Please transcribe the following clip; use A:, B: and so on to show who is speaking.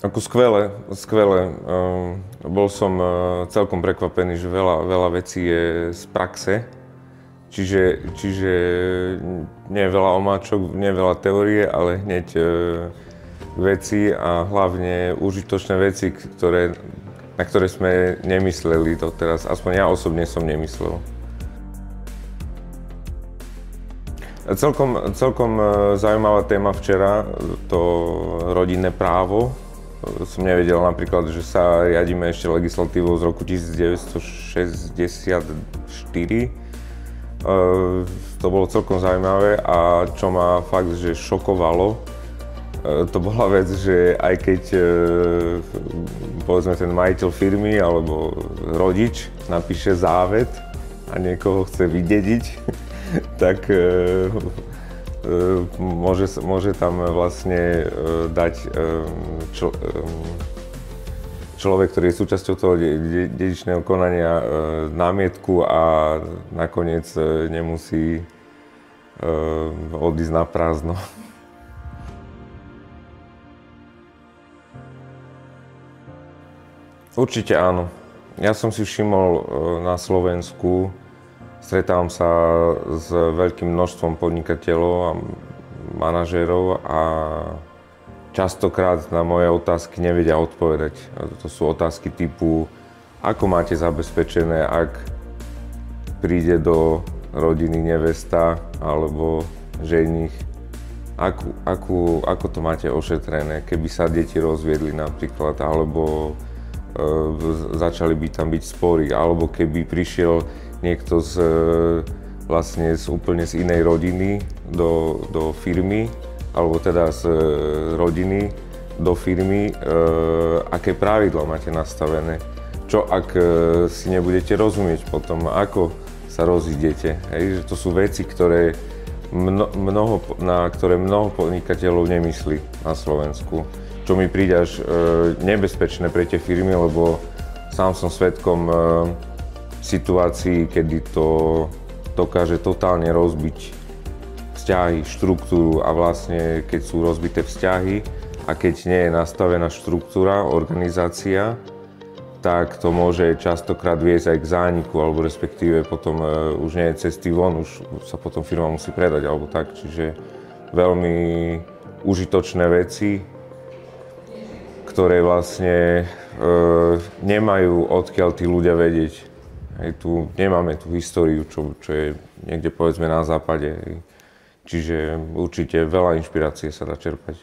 A: Ako skvelé, skvelé. Bol som celkom prekvapený, že veľa vecí je z praxe. Čiže nie je veľa omáčok, nie je veľa teórie, ale hneď veci a hlavne užitočné veci, na ktoré sme nemysleli doteraz. Aspoň ja osobne som nemyslel. Celkom zaujímavá téma včera, to rodinné právo. Som nevedel napríklad, že sa riadíme ešte legislatívou z roku 1964. To bolo celkom zaujímavé a čo ma fakt že šokovalo, to bola vec, že aj keď povedzme ten majiteľ firmy alebo rodič napíše závet a niekoho chce vydediť, tak môže tam vlastne dať človek, ktorý je súčasťou toho dedičného konania, námietku a nakoniec nemusí odísť na prázdno. Určite áno. Ja som si všimol na Slovensku, stretávam sa s veľkým množstvom podnikateľov a manažérov a častokrát na moje otázky nevedia odpovedať. To sú otázky typu, ako máte zabezpečené, ak príde do rodiny nevesta alebo ženich, ako to máte ošetrené, keby sa deti rozviedli napríklad, alebo začali by tam byť spory, alebo keby prišiel niekto úplne z inej rodiny do firmy, alebo teda z rodiny do firmy, aké pravidlá máte nastavené. Čo ak si nebudete rozumieť potom, ako sa rozídete. Hej? Že to sú veci, na ktoré mnoho podnikateľov nemyslí na Slovensku. Čo mi príde až nebezpečné pre tie firmy, lebo sám som svedkom situácií, kedy to dokáže totálne rozbiť vzťahy, štruktúru a vlastne keď sú rozbité vzťahy a keď nie je nastavená štruktúra, organizácia, tak to môže častokrát viesť aj k zániku, alebo respektíve potom už nie je cesty von, už sa potom firma musí predať alebo tak. Čiže veľmi užitočné veci, ktoré vlastne nemajú odkiaľ tí ľudia vedieť. Nemáme tú históriu, čo je niekde povedzme na západe. Čiže určite veľa inšpirácie sa dá čerpať.